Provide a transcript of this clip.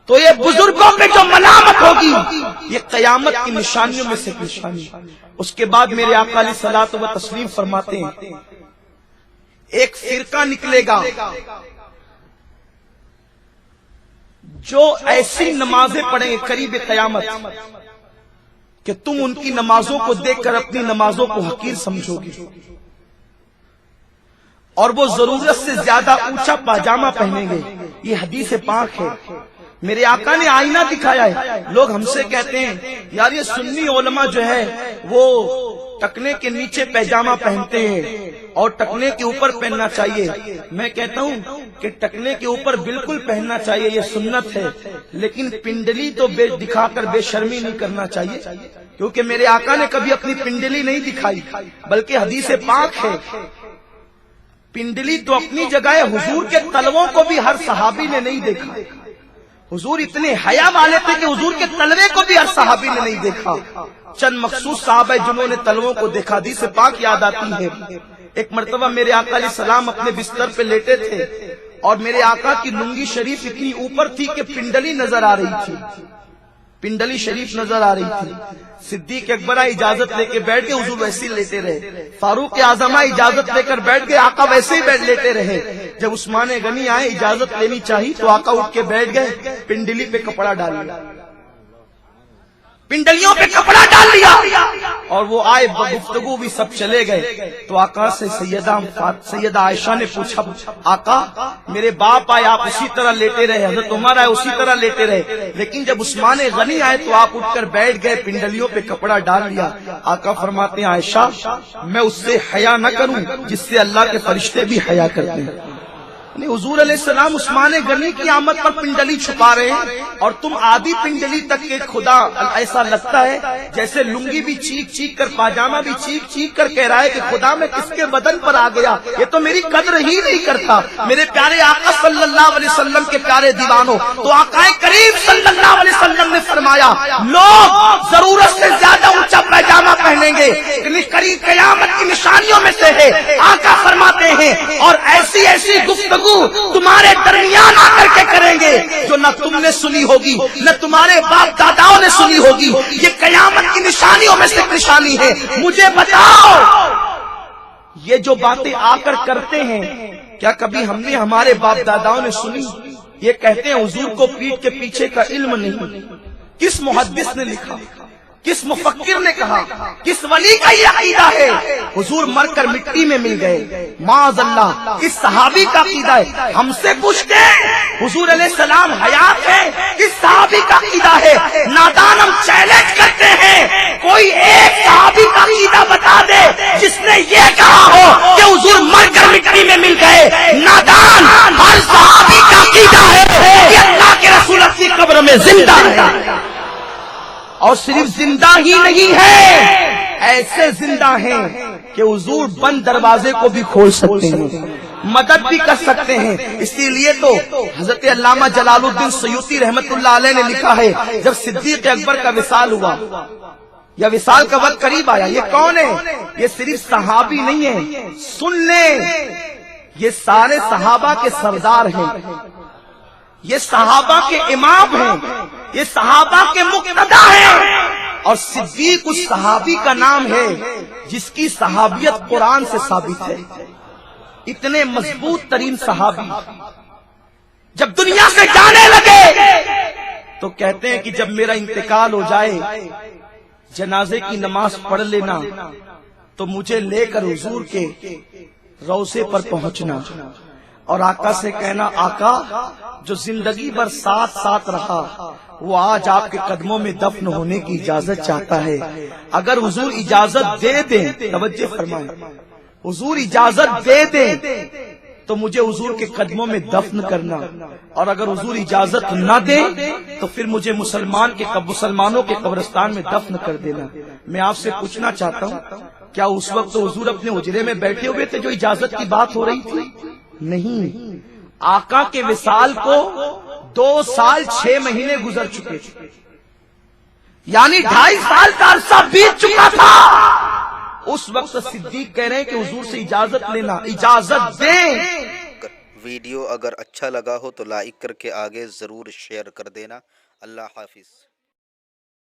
تو یہ بزرگوں پہ جو ملامت ہوگی یہ قیامت کی نشانیوں میں سے نشانی۔ اس کے بعد میرے آقا علیہ الصلوۃ و تسلیم فرماتے ہیں ایک فرقہ نکلے گا جو ایسی نمازیں پڑھیں گے قریب قیامت کہ تم ان کی نمازوں کو دیکھ کر اپنی نمازوں کو حقیر سمجھو گے، اور وہ ضرورت سے زیادہ اونچا پاجامہ پہنیں گے۔ یہ حدیث پاک ہے، میرے آقا نے آئینہ دکھایا ہے۔ لوگ ہم سے کہتے ہیں یار یہ سنی علماء جو ہے وہ ٹکنے کے نیچے پیجامہ پہنتے ہیں اور ٹکنے کے اوپر پہننا چاہیے۔ میں کہتا ہوں کہ ٹکنے کے اوپر بالکل پہننا چاہیے، یہ سنت ہے، لیکن پنڈلی تو دکھا کر بے شرمی نہیں کرنا چاہیے، کیونکہ میرے آقا نے کبھی اپنی پنڈلی نہیں دکھائی، بلکہ حدیث پاک ہے پنڈلی تو اپنی جگہ ہے، حضور کے تلووں کو بھی ہر صحابی نے نہیں دیکھا۔ حضور اتنے حیا والے تھے کہ حضور کے تلوے کو بھی ہر صحابی نے نہیں دیکھا، چند مخصوص صحابہ جنہوں نے تلووں کو دیکھا۔ حدیث پاک یاد آتی ہے ایک مرتبہ میرے آقا علیہ السلام اپنے بستر پہ لیٹے تھے اور میرے آقا کی لنگی شریف اتنی اوپر تھی کہ پنڈلی نظر آ رہی تھی، پنڈلی شریف نظر آ رہی تھی۔ صدیق اکبر اجازت لے کے بیٹھ گئے، حضور ویسے ہی لیٹے رہے۔ فاروق اعظم اجازت لے کر بیٹھ گئے، آقا ویسے ہی بیٹھ لیٹے رہے۔ جب عثمان غنی آئے اجازت لینی چاہیے تو آقا اٹھ کے بیٹھ گئے، پنڈلی پہ کپڑا ڈال لیا، پنڈلیوں پہ کپڑا ڈال لیا، اور وہ آئے گفتگو بھی سب چلے گئے۔ تو آقا سے سیدہ عائشہ نے پوچھا آقا میرے باپ آئے آپ اسی طرح لیٹے رہے، حضرت عمر آئے اسی طرح لیٹے رہے، لیکن جب عثمان غنی آئے تو آپ اٹھ کر بیٹھ گئے، پنڈلیوں پہ کپڑا ڈال لیا۔ آقا فرماتے ہیں عائشہ میں اس سے حیا نہ کروں جس سے اللہ کے فرشتے بھی حیا کرتے ہیں۔ حضور علیہ السلام عثمان غنی کی آمد پر پنڈلی چھپا رہے ہیں اور تم آدھی پنڈلی تک کے خدا ایسا لگتا ہے جیسے لنگی بھی چیخ چیخ کر پاجامہ بھی چیخ چیخ کر کہہ رہا ہے کہ خدا میں کس کے بدن پر آ گیا، یہ تو میری قدر ہی نہیں کرتا۔ میرے پیارے آقا صلی اللہ علیہ وسلم کے پیارے دیوانوں، تو آقا کریم صلی اللہ علیہ وسلم نے فرمایا لوگ ضرورت سے زیادہ اونچا پاجامہ پہنیں گے، قریب قیامت کی نشانیوں میں سے ہے۔ آقا فرماتے ہیں اور ایسی ایسی گفتگو تمہارے درمیان آ کر کے کریں گے جو نہ تم نے سنی ہوگی نہ تمہارے باپ داداؤں نے سنی ہوگی۔ یہ قیامت کی نشانیوں میں سے نشانی ہے۔ مجھے بتاؤ یہ جو باتیں آ کر کرتے ہیں کیا کبھی ہم نے ہمارے باپ داداؤں نے سنی؟ یہ کہتے ہیں حضور کو پیٹھ کے پیچھے کا علم نہیں، کس محدث نے لکھا، کس مفکر نے کہا، کس ولی کا یہ عقیدہ ہے؟ حضور مر کر مٹی میں مل گئے، معاذ اللہ، اس صحابی کا عقیدہ ہے۔ ہم سے پوچھتے ہیں حضور علیہ السلام حیات ہے، کس صحابی کا عقیدہ ہے؟ نادان ہم چیلنج کرتے ہیں کوئی ایک صحابی کا عقیدہ بتا دے جس نے یہ کہا ہو کہ حضور مر کر مٹی میں مل گئے۔ نادان ہر صحابی کا عقیدہ ہے کہ اللہ کے رسول اپنی قبر میں زندہ ہے، اور صرف زندہ ہی نہیں ہے، ایسے زندہ ہیں کہ حضور بند دروازے کو بھی کھول سکتے ہیں، مدد بھی کر سکتے ہیں۔ اسی لیے تو حضرت علامہ جلال الدین سیوطی رحمت اللہ علیہ نے لکھا ہے جب صدیق اکبر کا وصال ہوا یا وصال کا وقت قریب آیا، یہ کون ہے؟ یہ صرف صحابی نہیں ہے، سن لیں یہ سارے صحابہ کے سردار ہیں، یہ صحابہ کے امام ہیں، یہ صحابہ کے مقتدا ہیں، اور صدیق اس صحابی کا نام ہے جس کی صحابیت قرآن سے ثابت ہے۔ اتنے مضبوط ترین صحابی جب دنیا سے جانے لگے تو کہتے ہیں کہ جب میرا انتقال ہو جائے جنازے کی نماز پڑھ لینا تو مجھے لے کر حضور کے روضے پر پہنچنا اور آقا سے کہنا آقا جو زندگی بھر ساتھ ساتھ رہا وہ آج آپ کے قدموں میں دفن ہونے کی اجازت چاہتا ہے، اگر حضور اجازت دے دیں، توجہ فرمائیں، حضور اجازت دے دیں تو مجھے حضور کے قدموں میں دفن کرنا، اور اگر حضور اجازت نہ دیں تو پھر مجھے مسلمانوں کے قبرستان میں دفن کر دینا۔ میں آپ سے پوچھنا چاہتا ہوں کیا اس وقت تو حضور اپنے حجرے میں بیٹھے ہوئے تھے جو اجازت کی بات ہو رہی تھی؟ نہیں، آقا کے وصال کو 2 سال 6 مہینے گزر چکے تھے، یعنی 2.5 سال کا عرصہ بیت چکا تھا۔ اس وقت صدیق کہہ رہے ہیں کہ حضور سے اجازت لینا، اجازت دیں۔ ویڈیو اگر اچھا لگا ہو تو لائک کر کے آگے ضرور شیئر کر دینا۔ اللہ حافظ۔